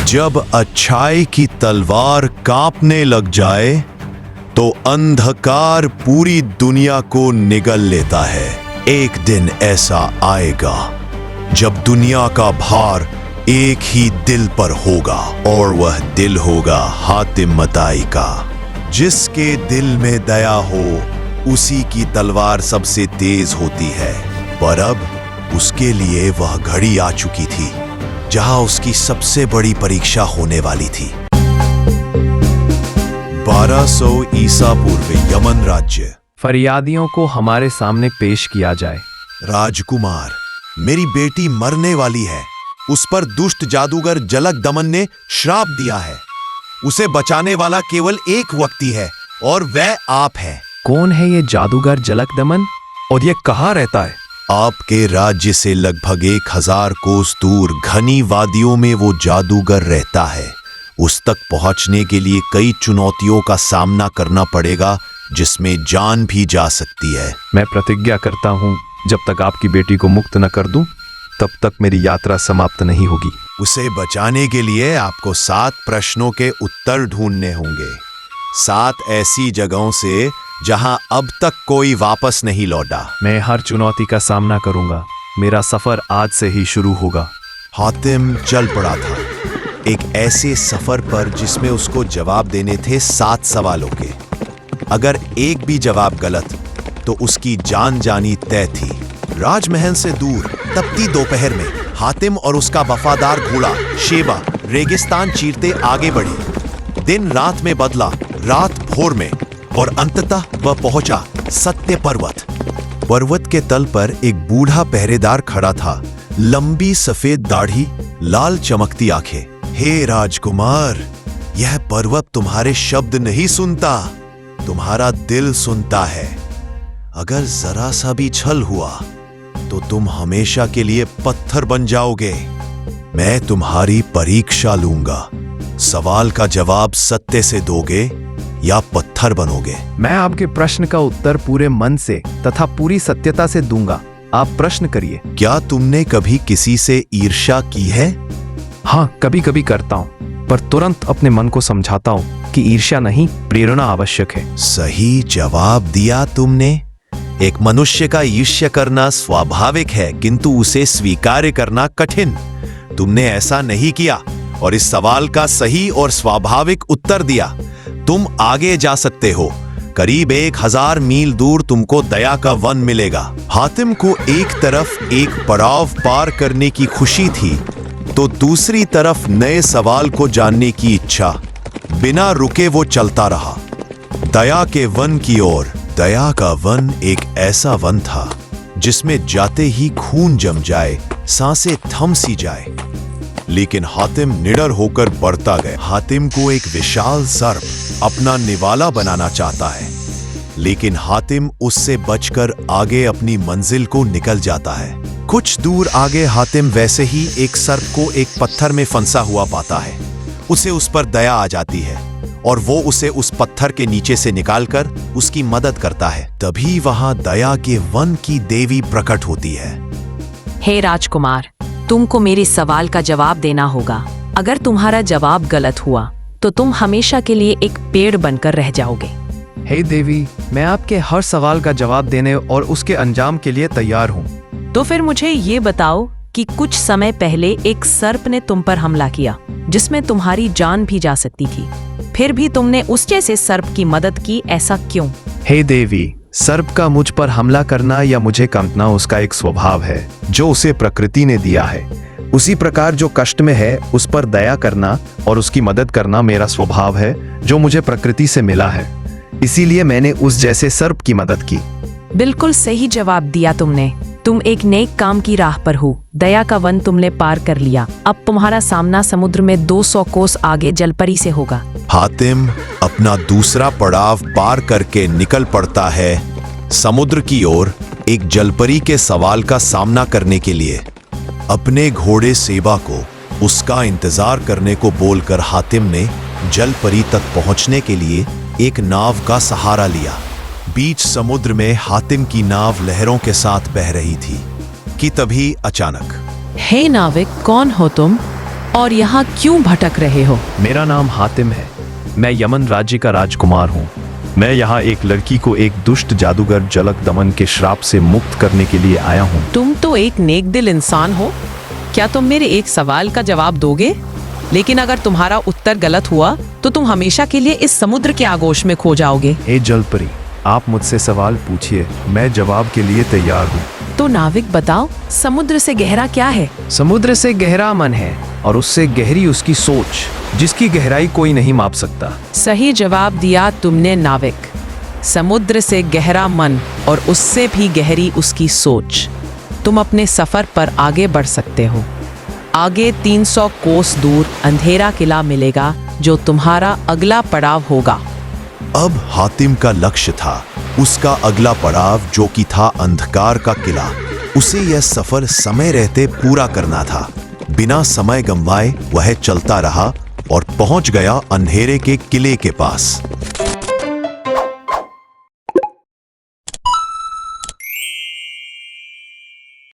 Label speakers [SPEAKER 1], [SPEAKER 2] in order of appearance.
[SPEAKER 1] जब अच्छाई की तलवार कांपने लग जाए तो अंधकार पूरी दुनिया को निगल लेता है। एक दिन ऐसा आएगा जब दुनिया का भार एक ही दिल पर होगा और वह दिल होगा हातिम मताई का। जिसके दिल में दया हो उसी की तलवार सबसे तेज होती है। पर अब उसके लिए वह घड़ी आ चुकी थी जहां उसकी सबसे बड़ी परीक्षा होने वाली थी। 1200 ईसा पूर्व यमन राज्य।
[SPEAKER 2] फरियादियों को हमारे सामने पेश किया जाए।
[SPEAKER 1] राजकुमार, मेरी बेटी मरने वाली है। उस पर दुष्ट जादूगर जलक दमन ने श्राप दिया है। उसे बचाने वाला केवल एक व्यक्ति है और वह आप है।
[SPEAKER 2] कौन है ये जादूगर जलक दमन और ये कहाँ रहता है?
[SPEAKER 1] आपके राज्य से लगभग 1000 कोस दूर घनी वादियों में वो जादूगर रहता है। उस तक पहुंचने के लिए कई चुनौतियों का सामना करना पड़ेगा, जिसमें जान भी जा सकती है।
[SPEAKER 2] मैं प्रतिज्ञा करता हूँ, जब तक आपकी बेटी को मुक्त न कर दूं, तब तक मेरी यात्रा समाप्त नहीं होगी।
[SPEAKER 1] उसे बचाने के लिए आपको 7 प्रश्नों के उत्तर ढूंढने होंगे। 7 ऐसी जगहों से जहां अब तक कोई वापस नहीं लौटा।
[SPEAKER 2] मैं हर चुनौती का सामना करूंगा। मेरा सफर आज से ही शुरू होगा।
[SPEAKER 1] हातिम चल पड़ा था एक ऐसे सफर पर जिसमें उसको जवाब देने थे 7 सवालों के। अगर एक भी जवाब गलत तो उसकी जान जानी तय थी। राजमहल से दूर तपती दोपहर में हातिम और उसका वफादार घोड़ा शेबा रेगिस्तान चीरते आगे बढ़ी। दिन रात में बदला, रात भोर में, और अंततः वह पहुंचा सत्य पर्वत। पर्वत के तल पर एक बूढ़ा पहरेदार खड़ा था। लंबी सफेद दाढ़ी, लाल चमकती आंखें। हे राजकुमार, यह पर्वत तुम्हारे शब्द नहीं सुनता, तुम्हारा दिल सुनता है। अगर जरा सा भी छल हुआ तो तुम हमेशा के लिए पत्थर बन जाओगे। मैं तुम्हारी परीक्षा लूंगा। सवाल का जवाब सत्य से दोगे या पत्थर बनोगे?
[SPEAKER 2] मैं आपके प्रश्न का उत्तर पूरे मन से तथा पूरी सत्यता से दूंगा। आप प्रश्न करिए।
[SPEAKER 1] क्या तुमने कभी किसी से ईर्ष्या की है?
[SPEAKER 2] हाँ, कभी कभी करता हूँ, पर तुरंत अपने मन को समझाता हूँ कि ईर्ष्या नहीं, प्रेरणा आवश्यक है।
[SPEAKER 1] सही जवाब दिया तुमने। एक मनुष्य का ईर्ष्या करना स्वाभाविक है, किंतु उसे स्वीकार करना कठिन। तुमने ऐसा नहीं किया और इस सवाल का सही और स्वाभाविक उत्तर दिया। तुम आगे जा सकते हो। करीब 1000 मील दूर तुमको दया का वन मिलेगा। हातिम को एक तरफ एक पड़ाव पार करने की खुशी थी तो दूसरी तरफ नए सवाल को जानने की इच्छा। बिना रुके वो चलता रहा दया के वन की ओर। दया का वन एक ऐसा वन था जिसमें जाते ही खून जम जाए, सांसें थम सी जाए। लेकिन हातिम निडर होकर बढ़ता गया। हातिम को एक विशाल सर्प अपना निवाला बनाना चाहता है, लेकिन हातिम उससे बचकर आगे अपनी मंजिल को निकल जाता है। कुछ दूर आगे हातिम वैसे ही एक सर्प को एक पत्थर में फंसा हुआ पाता है। उसे उस पर दया आ जाती है और वो उसे उस पत्थर के नीचे से निकालकर उसकी मदद करता है। तभी वहां दया के वन की देवी प्रकट होती है।
[SPEAKER 3] हे राजकुमार, तुमको मेरे सवाल का जवाब देना होगा। अगर तुम्हारा जवाब गलत हुआ तो तुम हमेशा के लिए एक पेड़ बनकर रह जाओगे।
[SPEAKER 2] हे देवी, मैं आपके हर सवाल का जवाब देने और उसके अंजाम के लिए तैयार हूँ।
[SPEAKER 3] तो फिर मुझे ये बताओ कि कुछ समय पहले एक सर्प ने तुम पर हमला किया जिसमें तुम्हारी जान भी जा सकती थी। फिर भी तुमने उस जैसे सर्प की मदद की, ऐसा क्यों?
[SPEAKER 2] हे देवी, सर्प का मुझ पर हमला करना या मुझे काटना उसका एक स्वभाव है जो उसे प्रकृति ने दिया है। उसी प्रकार जो कष्ट में है उस पर दया करना और उसकी मदद करना मेरा स्वभाव है जो मुझे प्रकृति से मिला है। इसीलिए मैंने उस जैसे सर्प की मदद की।
[SPEAKER 3] बिल्कुल सही जवाब दिया तुमने। तुम एक नेक काम की राह पर हो। दया का वन तुमने पार कर लिया। अब तुम्हारा सामना समुद्र में 200 कोस आगे जलपरी से होगा।
[SPEAKER 1] हातिम अपना दूसरा पड़ाव पार करके निकल पड़ता है समुद्र की ओर, एक जलपरी के सवाल का सामना करने के लिए। अपने घोड़े सेबा को उसका इंतजार करने को बोलकर हातिम ने जलपरी तक पहुंचने के लिए एक नाव का सहारा लिया। बीच समुद्र में हातिम की नाव लहरों के साथ बह रही थी कि तभी अचानक,
[SPEAKER 3] हे नाविक, कौन हो तुम और यहाँ क्यों भटक रहे हो?
[SPEAKER 2] मेरा नाम हातिम है। मैं यमन राज्य का राजकुमार हूँ। मैं यहाँ एक लड़की को एक दुष्ट जादूगर जलक दमन के श्राप से मुक्त करने के लिए आया हूँ।
[SPEAKER 3] तुम तो एक नेक दिल इंसान हो। क्या तुम मेरे एक सवाल का जवाब दोगे? लेकिन अगर तुम्हारा उत्तर गलत हुआ तो तुम हमेशा के लिए इस समुद्र के आगोश में खो जाओगे।
[SPEAKER 2] हे जलपरी, आप मुझसे सवाल पूछिए, मैं जवाब के लिए तैयार हूँ।
[SPEAKER 3] तो नाविक बताओ, समुद्र से गहरा क्या है?
[SPEAKER 2] समुद्र से गहरा मन है और उससे गहरी उसकी सोच, जिसकी गहराई कोई नहीं माप सकता।
[SPEAKER 3] सही जवाब दिया तुमने नाविक। समुद्र से गहरा मन और उससे भी गहरी उसकी सोच। तुम अपने सफर पर आगे बढ़ सकते हो। आगे 300 कोस दूर अंधेरा किला मिलेगा जो तुम्हारा अगला पड़ाव होगा।
[SPEAKER 1] अब हातिम का लक्ष्य था उसका अगला पड़ाव, जो कि था अंधकार का किला। उसे यह सफर समय रहते पूरा करना था। बिना समय गंवाए वह चलता रहा और पहुंच गया अंधेरे के किले के पास।